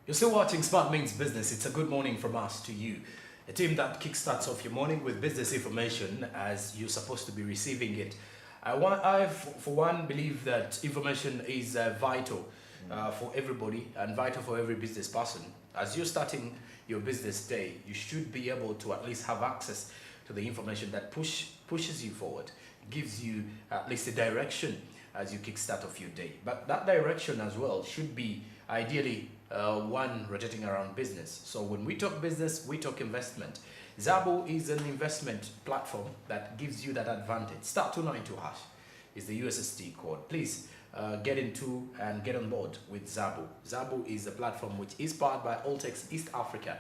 You're still watching Smart Means Business. It's a good morning from us to you. A team that kickstarts off your morning with business information as you're supposed to be receiving it. For one, believe that information is vital for everybody and vital for every business person. As you're starting your business day, you should be able to at least have access to the information that pushes you forward, gives you at least a direction as you kickstart off your day. But that direction as well should be ideally one rotating around business. So when we talk business, we talk investment. Zabo is an investment platform that gives you that advantage. Star 292 hash is the USSD code. Please get into and get on board with Zabo. Zabo is a platform which is powered by Altex East Africa,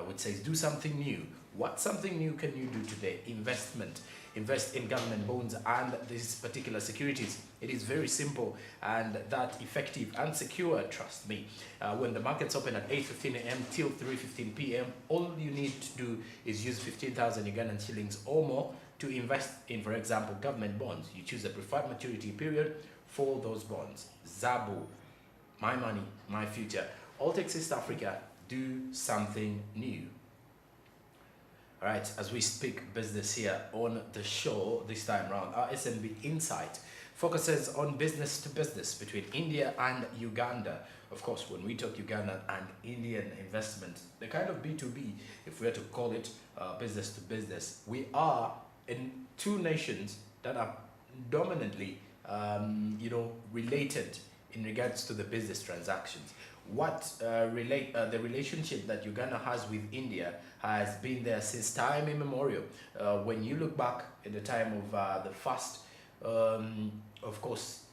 which says do something new. What something new can you do today? Investment. Invest in government bonds and these particular securities. It is very simple and that effective and secure, trust me. When the markets open at 8:15 a.m. till 3:15 p.m., all you need to do is use 15,000 Ugandan shillings or more to invest in, for example, government bonds. You choose the preferred maturity period for those bonds. Zabo, my money, my future. Altex East Africa, do something new. All right, as we speak business here on the show this time around, our SMB Insight focuses on business to business between India and Uganda. Of course, when we talk Uganda and Indian investment, the kind of B2B, if we were to call it business to business, we are in two nations that are dominantly, related in regards to the business transactions. The relationship that Uganda has with India has been there since time immemorial. When you look back at the time of the first, of course,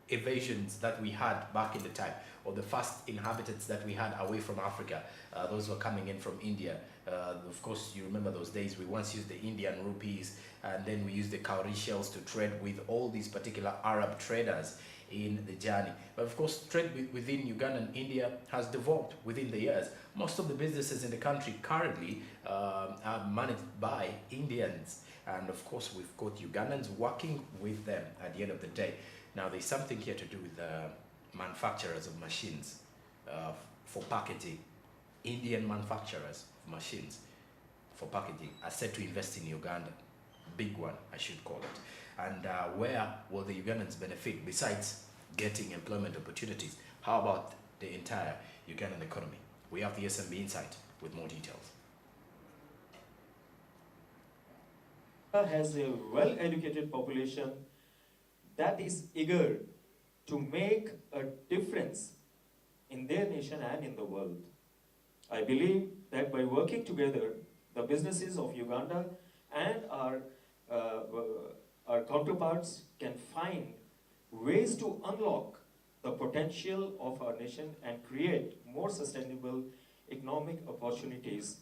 evasions that we had back in the time, or the first inhabitants that we had away from Africa, those were coming in from India. Of course, you remember those days, we once used the Indian rupees, and then we used the cowrie shells to trade with all these particular Arab traders in the journey. But of course, trade within Uganda and India has developed within the years. Most of the businesses in the country currently are managed by Indians. And of course, we've got Ugandans working with them at the end of the day. Now, there's something here to do with manufacturers of machines for packaging. Indian manufacturers of machines for packaging are set to invest in Uganda. Big one, I should call it. And where will the Ugandans benefit besides getting employment opportunities? How about the entire Ugandan economy? We have the SMB Insight with more details. Has a well-educated population that is eager to make a difference in their nation and in the world. I believe that by working together, the businesses of Uganda and our counterparts can find ways to unlock the potential of our nation and create more sustainable economic opportunities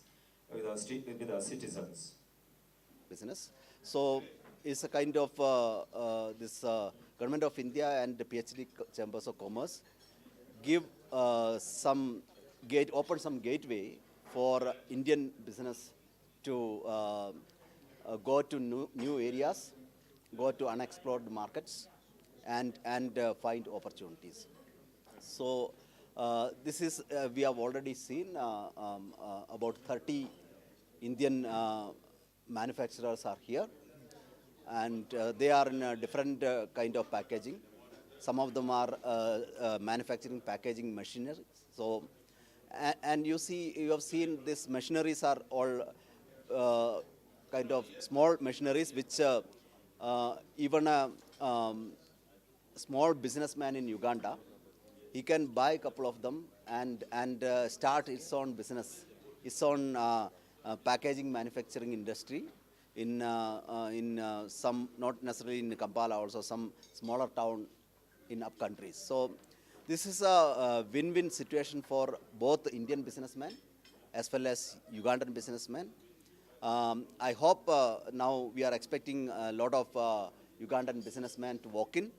with our citizens. Business. So it's a kind of this Government of India and the PhD Chambers of Commerce give open some gateway for Indian business to go to new areas, go to unexplored markets, and find opportunities. So this is we have already seen about 30 Indian manufacturers are here, and they are in a different kind of packaging. Some of them are manufacturing packaging machinery. So, and you have seen these machineries are all kind of small machineries which even a small businessman in Uganda, he can buy a couple of them and start his own business, his own packaging manufacturing industry in some, not necessarily in Kampala, also some smaller town in up countries. So this is a win-win situation for both Indian businessmen as well as Ugandan businessmen. I hope now we are expecting a lot of Ugandan businessmen to walk in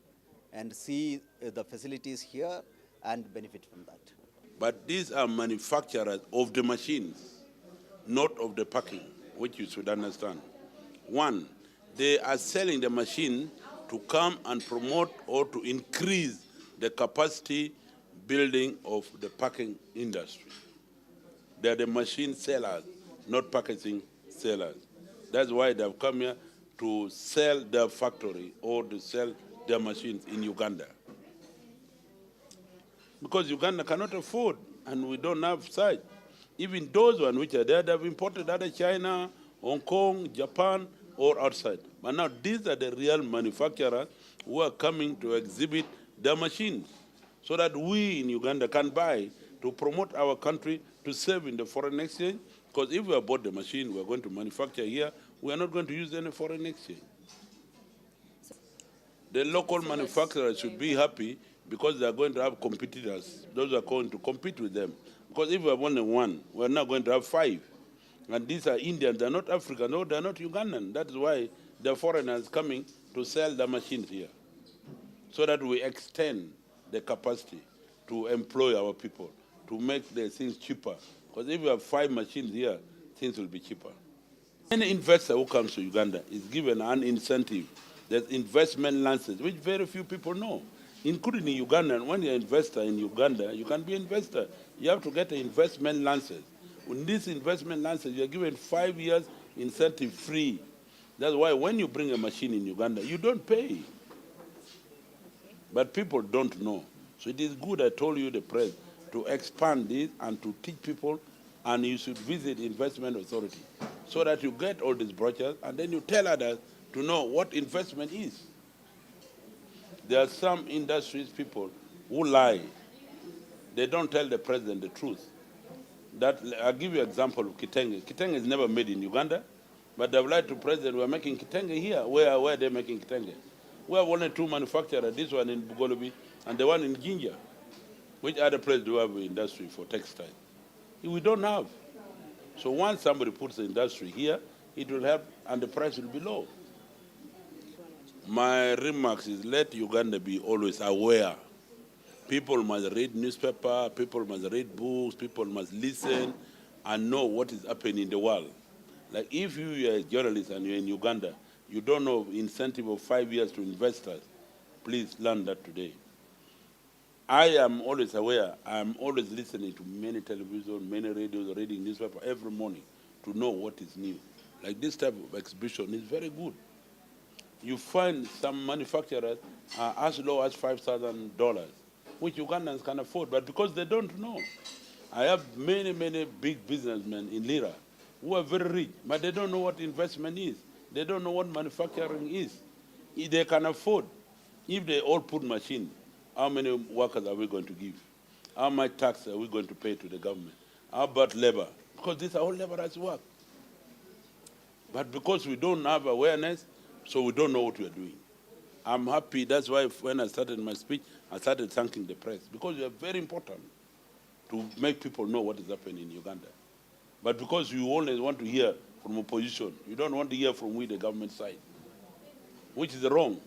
and see the facilities here and benefit from that. But these are manufacturers of the machines, not of the packing, which you should understand. One, they are selling the machine to come and promote or to increase the capacity building of the packing industry. They're the machine sellers, not packaging sellers. That's why they've come here to sell their factory or to sell their machines in Uganda. Because Uganda cannot afford, and we don't have site. Even those ones which are there, they've imported out of China, Hong Kong, Japan, or outside. But now these are the real manufacturers who are coming to exhibit their machines so that we in Uganda can buy to promote our country to save in the foreign exchange. Because if we have bought the machine, we're going to manufacture here, we are not going to use any foreign exchange. The local manufacturers should be happy because they are going to have competitors. Those are going to compete with them. Because if we have only one, we're not going to have five. And these are Indians, they're not African, no, they're not Ugandan. That's why the foreigners coming to sell the machines here. So that we extend the capacity to employ our people, to make the things cheaper. Because if we have 5 machines here, things will be cheaper. Any investor who comes to Uganda is given an incentive. There's investment license, which very few people know, including in Uganda. And when you're an investor in Uganda, you can be an investor. You have to get an investment license. With this investment license, you're given 5 years incentive free. That's why when you bring a machine in Uganda, you don't pay. But people don't know. So it is good, I told you, the press, to expand this and to teach people, and you should visit investment authority so that you get all these brochures and then you tell others to know what investment is. There are some industries people who lie. They don't tell the president the truth. I'll give you an example of kitenge. Kitenge is never made in Uganda, but they've lied to the president, we're making kitenge here. Where are they making kitenge? We have only 2 manufacturers, this one in Bugolobi and the one in Jinja. Which other place do we have industry for textile? We don't have. So once somebody puts the industry here, it will help and the price will be low. My remarks is let Uganda be always aware. People must read newspaper, people must read books, people must listen and know what is happening in the world. Like if you are a journalist and you're in Uganda, you don't know incentive of 5 years to investors, please learn that today. I am always aware, I'm always listening to many television, many radios, reading newspaper every morning to know what is new. Like this type of exhibition is very good. You find some manufacturers are as low as $5,000, which Ugandans can afford, but because they don't know. I have many, many big businessmen in Lira who are very rich, but they don't know what investment is. They don't know what manufacturing is. If they can afford, if they all put machine, how many workers are we going to give? How much tax are we going to pay to the government? How about labor? Because these are all laborers' work. But because we don't have awareness, so we don't know what we are doing. I'm happy, that's why when I started my speech, I started thanking the press, because you are very important to make people know what is happening in Uganda. But because you always want to hear from opposition, you don't want to hear from the government side, which is wrong.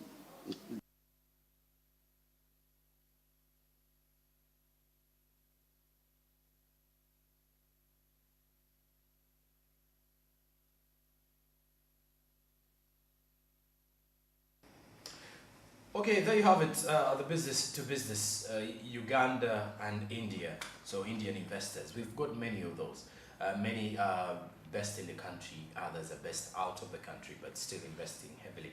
Okay, there you have it, the business to business, Uganda and India. So Indian investors, we've got many of those. Many are best in the country, others are best out of the country, but still investing heavily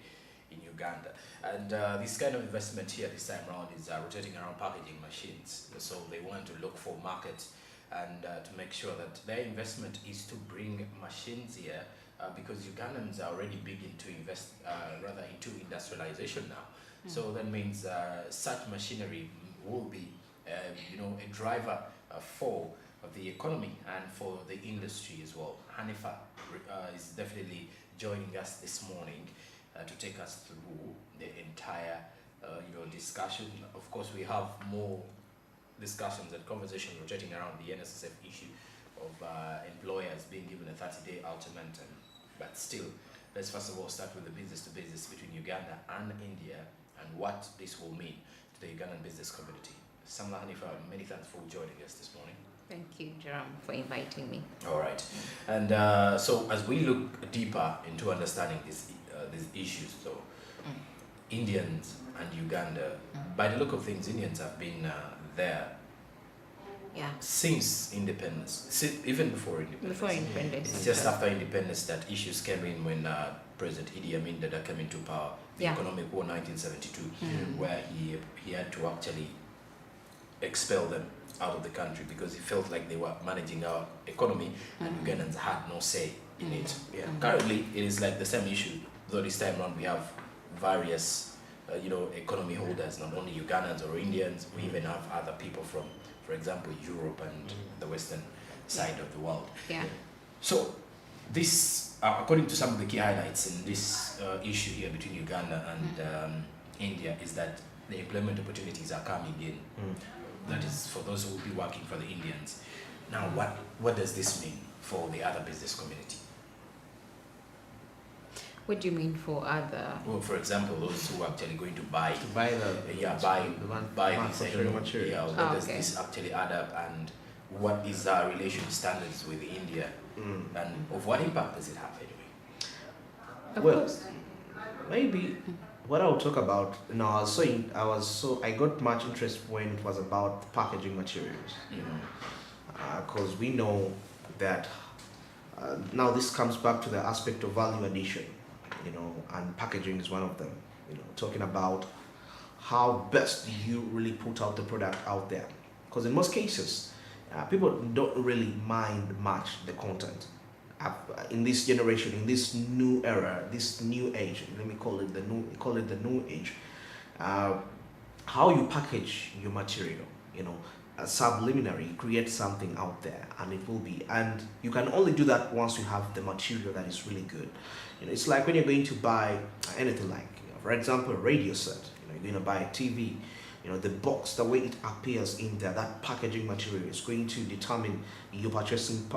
in Uganda. And this kind of investment here this time around is rotating around packaging machines. So they want to look for market and to make sure that their investment is to bring machines here because Ugandans are already big into into industrialization now. So that means such machinery will be, a driver for the economy and for the industry as well. Hanifa is definitely joining us this morning to take us through the entire, discussion. Of course, we have more discussions and conversation rotating around the NSSF issue of employers being given a 30-day ultimatum. But still, let's first of all start with the business to business between Uganda and India, and what this will mean to the Ugandan business community. Samla Hanifa, many thanks for joining us this morning. Thank you, Joram, for inviting me. All right. And so as we look deeper into understanding these issues, so Indians and Uganda, by the look of things, Indians have been there Yeah. Since independence, even before independence. Before independence. It's just after independence that issues came in when President Idi Amin Dada came into power, the Yeah. economic war 1972, where he had to actually expel them out of the country because he felt like they were managing our economy and Ugandans had no say in it. Yeah. Currently, it is like the same issue, though this time around we have various, economy holders, not only Ugandans or Indians, we even have other people from, for example, Europe and the western side of the world. Yeah. So this, according to some of the key highlights in this issue here between Uganda and India, is that the employment opportunities are coming in. That is for those who will be working for the Indians. Now, what does this mean for the other business community? What do you mean for other? Well, for example, those who are actually going to buy Buy buy this material. Yeah, what does this actually add up, and what is our relation standards with India, and of what impact does it have anyway? Of Well, course. Maybe what I'll talk about, I got much interest when it was about packaging materials, because we know that now this comes back to the aspect of value addition, and packaging is one of them. Talking about how best you really put out the product out there, because in most cases, people don't really mind much the content. In this generation, in this new era, this new age, let me call it the new age. How you package your material, subliminary, create something out there, and it will be. And you can only do that once you have the material that is really good. It's like when you're going to buy anything, like, for example, a radio set. You're going to buy a TV. The box, the way it appears in there, that packaging material is going to determine your purchasing,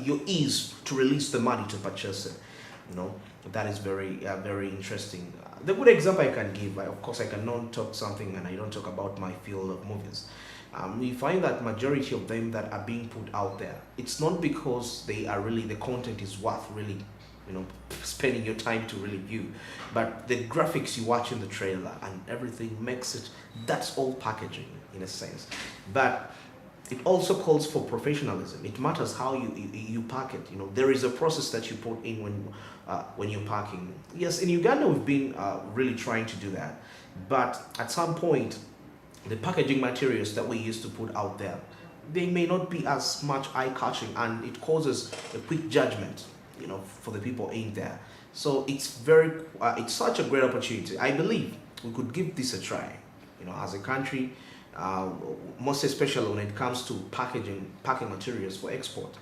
your ease to release the money to purchase it. That is very, very interesting. The good example I can give, of course, I cannot talk something and I don't talk about my field of movies. We find that majority of them that are being put out there, it's not because they are really, the content is worth really, spending your time to really view, but the graphics you watch in the trailer and everything makes it, that's all packaging in a sense. But it also calls for professionalism. It matters how you pack it. There is a process that you put in when you're packing. Yes, in Uganda we've been really trying to do that, but at some point, the packaging materials that we used to put out there, they may not be as much eye-catching, and it causes a quick judgment, for the people in there. So it's it's such a great opportunity. I believe we could give this a try, as a country, most especially when it comes to packing materials for export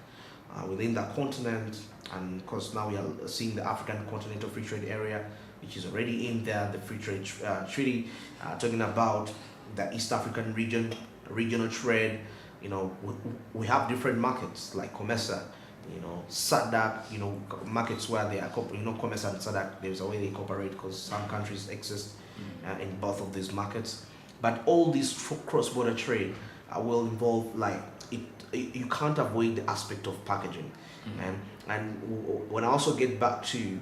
within the continent. And of course, now we are seeing the African Continental Free Trade Area, which is already in there, the Free Trade Treaty, talking about the East African regional trade. We have different markets like COMESA, SADC, markets where they are, COMESA and SADC, there's a way they cooperate because some countries exist in both of these markets. But all this cross-border trade will involve, you can't avoid the aspect of packaging. And when I also get back to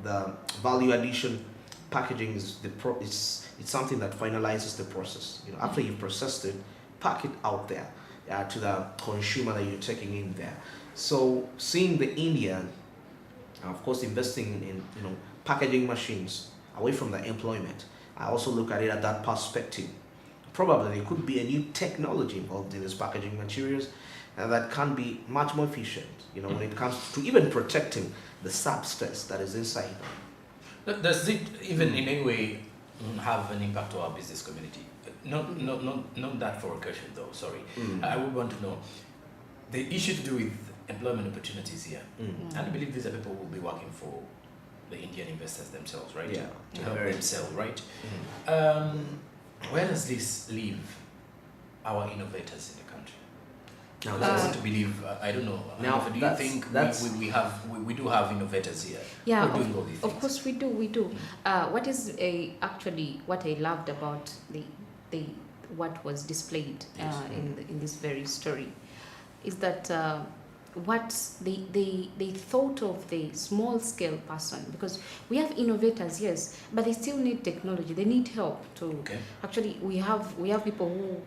the value addition, packaging is it's something that finalizes the process. After you've processed it, pack it out there to the consumer that you're taking in there. So seeing the Indian, of course, investing in packaging machines away from the employment, I also look at it at that perspective. Probably there could be a new technology involved in these packaging materials that can be much more efficient, when it comes to even protecting the substance that is inside. Does it even in any way have an impact to our business community? Not that for a question though, sorry. I would want to know the issue to do with employment opportunities here. And I believe these are people who will be working for the Indian investors themselves, right? Yeah. To help them sell, right? Where does this leave our innovators in the country? Now, I want to believe, I don't know. Now, do you think we do have innovators here? Yeah, who are doing all these of things? course we do. What is actually what I loved about the what was displayed Yes. in this very story is that what they thought of the small scale person, because we have innovators, yes, but they still need technology. They need help to actually. We have people who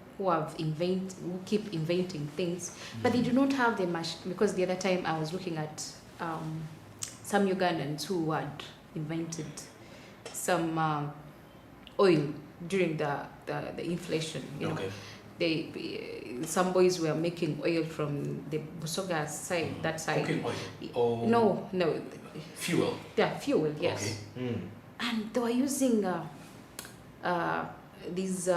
keep inventing things, but they do not have the machine. Because the other time I was looking at some Ugandans who had invented some oil during the inflation. You know, some boys were making oil from the Busoga side, that side. Cooking oil? Or No. fuel? Yeah, fuel, yes. Okay. And they were using these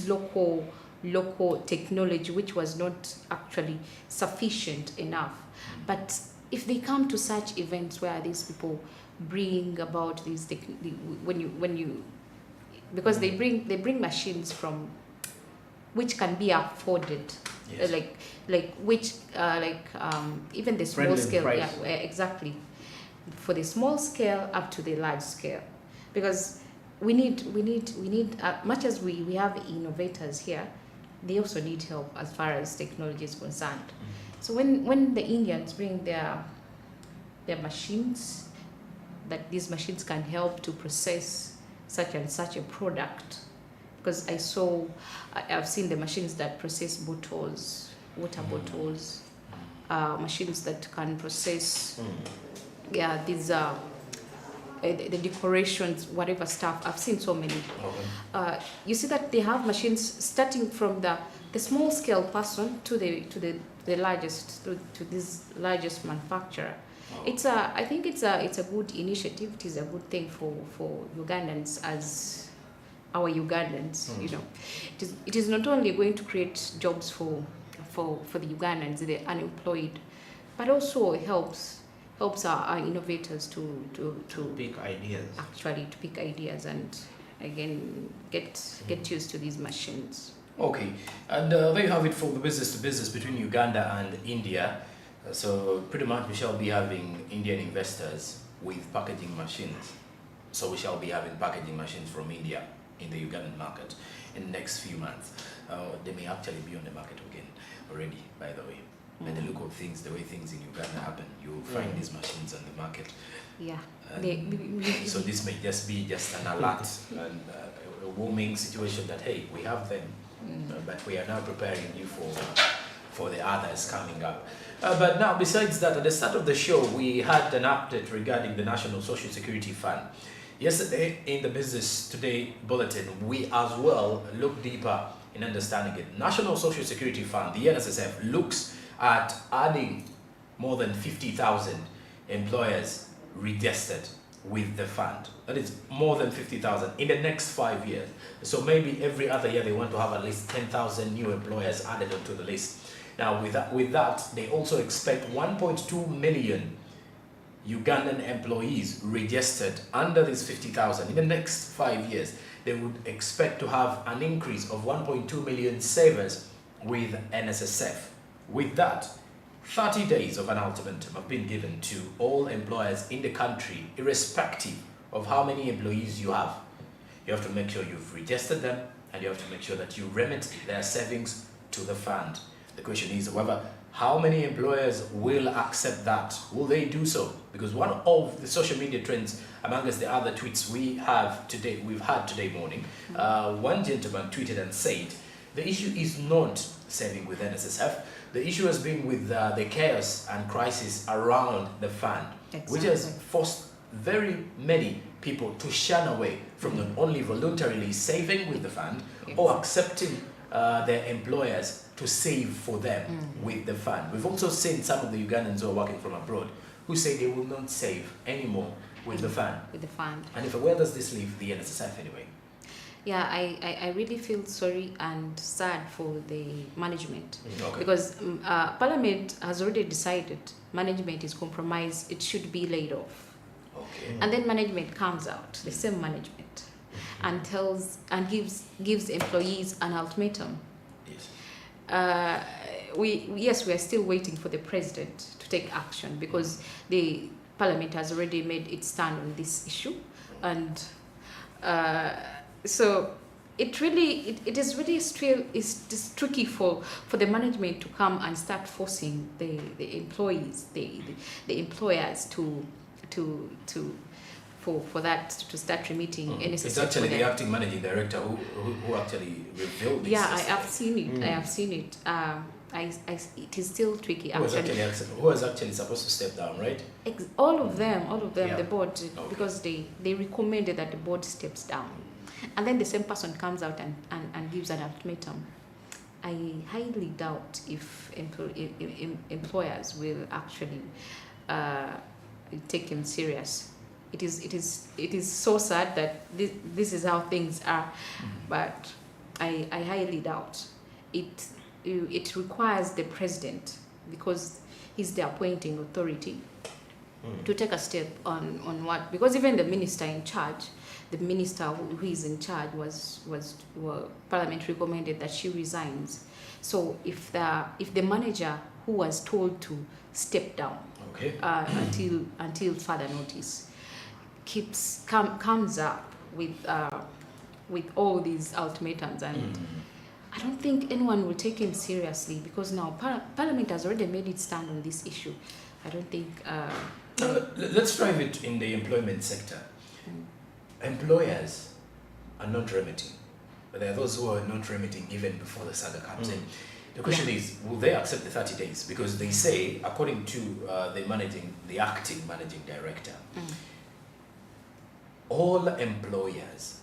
local technology, which was not actually sufficient enough. But if they come to such events where these people bring about these because they bring machines from which can be afforded, Yes. even the small Friendly scale, price. yeah, exactly, for the small scale up to the large scale, because we need much as we have innovators here, they also need help as far as technology is concerned. So when the Indians bring their machines, that these machines can help to process such and such a product, because I've seen the machines that process bottles, water bottles, machines that can process these the decorations, whatever stuff. I've seen so many. You see that they have machines starting from the small scale person to the largest, to this largest manufacturer. I think it's a good initiative. It is a good thing for Ugandans, as our Ugandans. You know, it is not only going to create jobs for the Ugandans, the unemployed, but also helps our innovators to Big ideas. actually to pick ideas and again get used to these machines. Okay, and there you have it for the business to business between Uganda and India. So pretty much we shall be having Indian investors with packaging machines. So we shall be having packaging machines from India in the Ugandan market in the next few months. They may actually be on the market again already, by the way. By the look of things, the way things in Uganda happen, you'll find these machines on the market. Yeah. So this may just be an alert and a warming situation that, hey, we have them, but we are now preparing you for the others coming up. But now, besides that, at the start of the show, we had an update regarding the National Social Security Fund. Yesterday, in the Business Today Bulletin, we as well look deeper in understanding it. National Social Security Fund, the NSSF, looks at adding more than 50,000 employers registered with the fund. That is more than 50,000 in the next 5 years. So maybe every other year they want to have at least 10,000 new employers added onto the list. Now with that, they also expect 1.2 million Ugandan employees registered under these 50,000. In the next 5 years, they would expect to have an increase of 1.2 million savers with NSSF. With that, 30 days of an ultimatum have been given to all employers in the country, irrespective of how many employees you have. You have to make sure you've registered them, and you have to make sure that you remit their savings to the fund. The question is, however, how many employers will accept that? Will they do so? Because one of the social media trends, amongst the other tweets we've had today morning, one gentleman tweeted and said, the issue is not saving with NSSF. The issue has been with the chaos and crisis around the fund, which has forced very many people to shun away from not only voluntarily saving with the fund or accepting their employers to save for them with the fund. We've also seen some of the Ugandans who are working from abroad who say they will not save anymore with the fund. With the fund. And where does this leave the NSSF anyway? Yeah, I really feel sorry and sad for the management, Okay. because Parliament has already decided management is compromised, it should be laid off. Okay. And then management comes out, the same management, and gives employees an ultimatum. Yes. We are still waiting for the president to take action, because the Parliament has already made its stand on this issue, and so it really it is really still is just tricky for the management to come and start forcing the employees, the employers to for that to start remitting NSSF. It's actually the acting managing director who actually revealed this. Yeah, I have seen it. I have seen it. It is still tricky. Who was actually supposed to step down, right? All of them, Yeah. the board, because they recommended that the board steps down. And then the same person comes out and gives an ultimatum. I highly doubt if employers will actually take him serious. It is so sad that this is how things are, but I highly doubt it. It requires the president, because he's the appointing authority, to take a step on what, because even the minister in charge, the minister who is in charge Parliament recommended that she resigns. So if the manager who was told to step down, Okay. until further notice, comes up with all these ultimatums, and I don't think anyone will take him seriously, because now Parliament has already made its stand on this issue. I don't think. Let's drive it in the employment sector. Employers are not remitting, but there are those who are not remitting even before the saga comes in. The question is, will they accept the 30 days? Because they say, according to the acting managing director, all employers,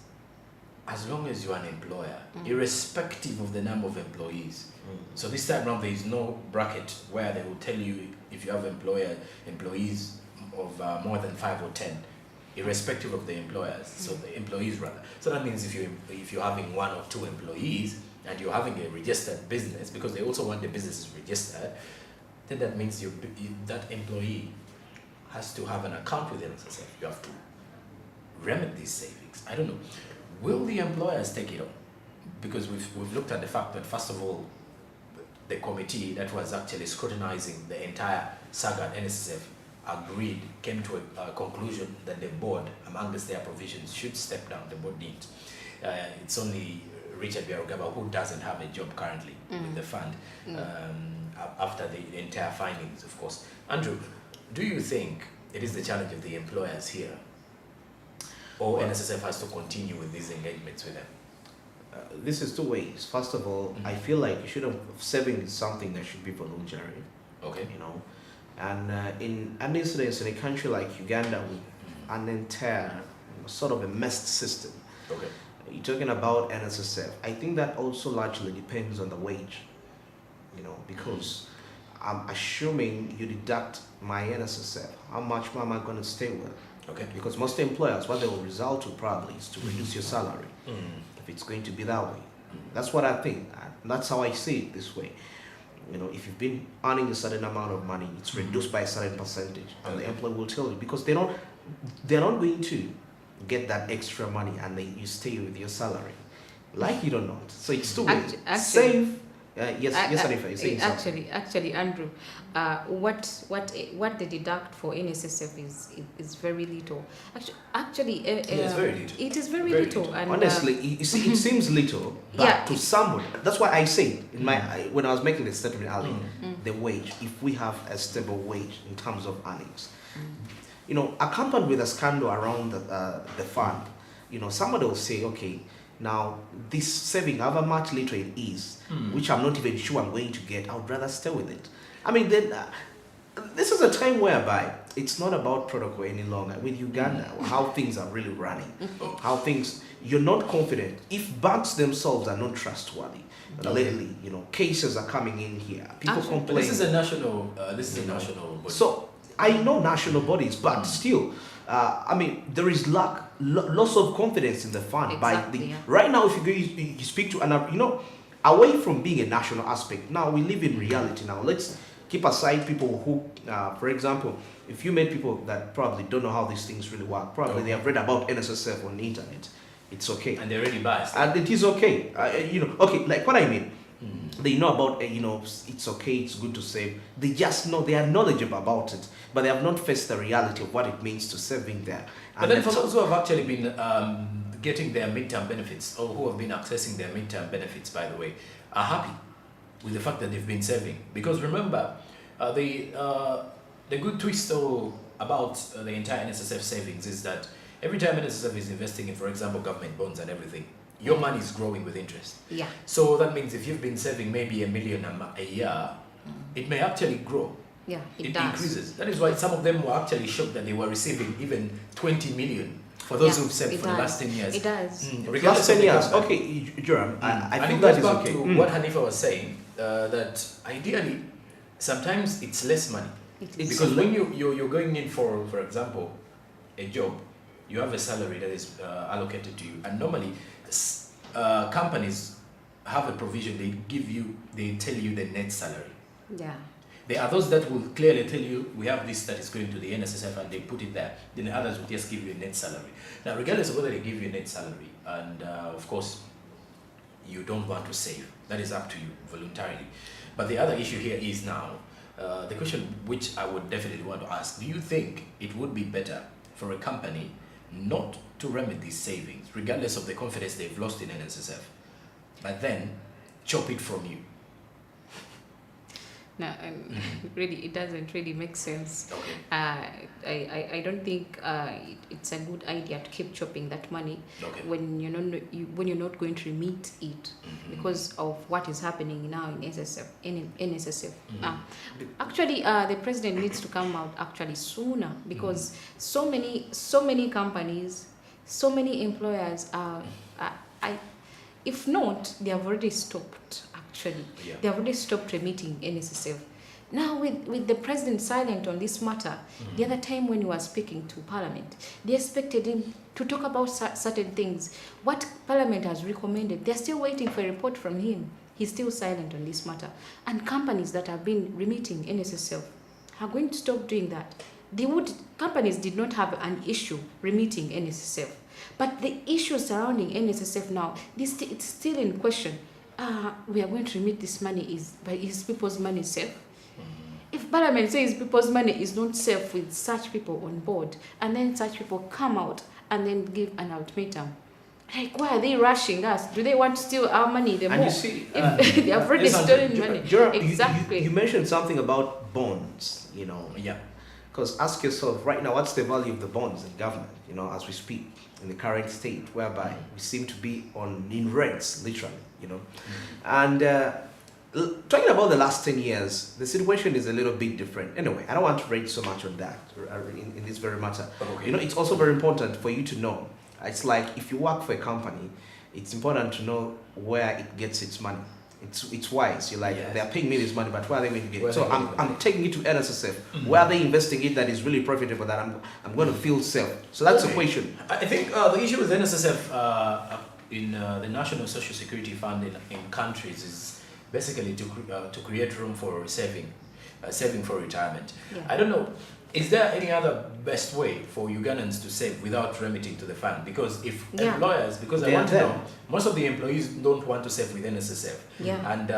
as long as you're an employer, irrespective of the number of employees. So this time around, there is no bracket where they will tell you if you have employees of more than 5 or 10, irrespective of the employers. So the employees rather. So that means if you're having 1 or 2 employees and you're having a registered business, because they also want the businesses registered, then that means that employee has to have an account with NSSF. You have to remit these savings. I don't know. Will the employers take it on? Because we've looked at the fact that, first of all, the committee that was actually scrutinizing the entire saga at NSSF came to a conclusion that the board, amongst their provisions, should step down. The board didn't. It's only Richard Biarugaba who doesn't have a job currently with the fund, after the entire findings, of course. Andrew, do you think it is the challenge of the employers here, or NSSF has to continue with these engagements with them? This is 2 ways. First of all, I feel like saving is something that should be voluntary. Okay. And in an incident in a country like Uganda with an entire sort of a messed system. Okay. You're talking about NSSF. I think that also largely depends on the wage, because I'm assuming you deduct my NSSF. How much more am I going to stay with? Okay. Because most employers, what they will result to probably is to reduce your salary, if it's going to be that way. That's what I think. And that's how I see it this way. If you've been earning a certain amount of money, it's reduced by a certain percentage, and the employer will tell you, because they're not going to get that extra money, and you stay with your salary, like it or not. So it's 2 ways. Save. Yes, Arifa, you're saying something. Actually, Andrew, what they deduct for NSSF is very little. Actually, it's very little. It is very little. And, honestly, you see, it seems little, but to somebody, that's why I say when I was making the statement earlier, the wage. If we have a stable wage in terms of earnings, accompanied with a scandal around the fund, somebody will say, okay, now this saving, however much little it is, which I'm not even sure I'm going to get, I would rather stay with it. I mean, then this is a time whereby it's not about protocol any longer. With Uganda, how things are really running, you're not confident. If banks themselves are not trustworthy, lately, cases are coming in here. People complain. But this is a national body. So I know national bodies, but still, there is loss of confidence in the fund. Exactly, right now, if you speak to, away from being a national aspect, now we live in reality. Now let's keep aside people who, for example, if you meet people that probably don't know how these things really work, probably they have read about NSSF on the internet. It's okay, and they're really biased. And it is okay. Okay, like what I mean. They know about, it's okay, it's good to save. They just know, they are knowledgeable about it, but they have not faced the reality of what it means to saving there. But then for those who have actually been getting their midterm benefits, or who have been accessing their midterm benefits, by the way, are happy with the fact that they've been saving. Because remember, the good twist about the entire NSSF savings is that every time NSSF is investing in, for example, government bonds and everything, your money is growing with interest. Yeah. So that means if you've been saving maybe $1 million a year, it may actually grow. Yeah, it It does. increases. That is why some of them were actually shocked that they were receiving even 20 million for those Yeah, who've saved it for the does. last 10 years. It does. Regardless Last of 10 the years. company. Okay, Joram, I And think it that goes is back okay. to what Hanifa was saying, that ideally, sometimes it's less money. It's Because when you're going in for example, a job, you have a salary that is allocated to you. And normally, companies have a provision, they tell you the net salary. yeah. There are those that will clearly tell you, we have this that is going to the NSSF, and they put it there. Then the others will just give you a net salary. Now, regardless of whether they give you a net salary, and of course, you don't want to save, that is up to you voluntarily. But the other issue here is now, the question which I would definitely want to ask, do you think it would be better for a company not to remit these savings, regardless of the confidence they've lost in NSSF, but then chop it from you? No, really, it doesn't really make sense. Okay. I don't think it's a good idea to keep chopping that money Okay. when you're not going to remit it because of what is happening now in NSSF. Actually, the president needs to come out actually sooner because so many companies, so many employers if not, they have already stopped. Actually, Yeah. they have already stopped remitting NSSF. Now, with the president silent on this matter, the other time when he was speaking to Parliament, they expected him to talk about certain things. What Parliament has recommended, they're still waiting for a report from him. He's still silent on this matter. And companies that have been remitting NSSF are going to stop doing that. Companies did not have an issue remitting NSSF. But the issue surrounding NSSF now, it's still in question. We are going to remit this money, is people's money safe? If Parliament says people's money is not safe with such people on board, and then such people come out and then give an ultimatum, like, why are they rushing us? Do they want to steal our money the more? And you see, If they have already stolen money. Joram, Exactly. you mentioned something about bonds, Yeah. Because ask yourself right now, what's the value of the bonds in government, as we speak, in the current state, whereby we seem to be in rents, literally, And talking about the last 10 years, the situation is a little bit different. Anyway, I don't want to rate so much on that in this very matter. Okay. It's also very important for you to know. It's like if you work for a company, it's important to know where it gets its money. It's wise. You're like, Yes. they're paying me this money, but where are they going to get Where it? So are they going to I'm get it? taking it to NSSF. Where are they investing it that is really profitable, that I'm going to feel safe? So that's the Okay. question. I think the issue with NSSF in the National Social Security Fund in countries is basically to create room for saving for retirement. Yeah. I don't know, is there any other best way for Ugandans to save without remitting to the fund? Because if Yeah. employers, because I They are want to there. know, most of the employees don't want to save with NSSF. Yeah. And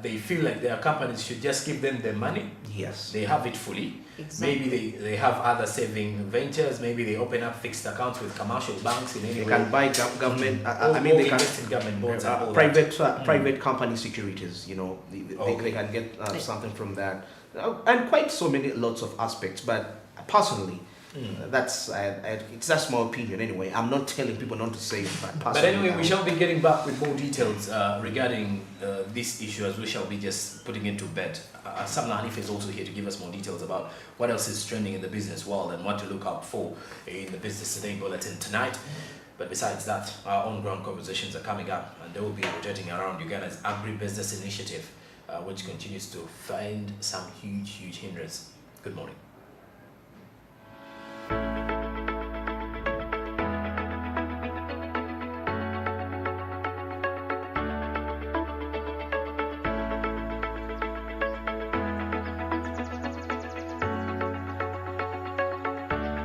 they feel like their companies should just give them the money. Yes. They have it fully. Exactly. Maybe they have other saving ventures. Maybe they open up fixed accounts with commercial banks in any They way. can buy government. Or I mean, they can invest in government bonds and all that. private company securities. They can get something from that, and quite so many lots of aspects. But personally, that's my opinion. Anyway, I'm not telling people not to save, but But personally, anyway, we shall be getting back with more details regarding this issue, as we shall be just putting it to bed. Samla Hanif is also here to give us more details about what else is trending in the business world and what to look out for in the Business Today bulletin tonight. But besides that, our on-ground conversations are coming up, and they will be rotating around Uganda's agribusiness initiative, which continues to find some huge hindrance. Good morning.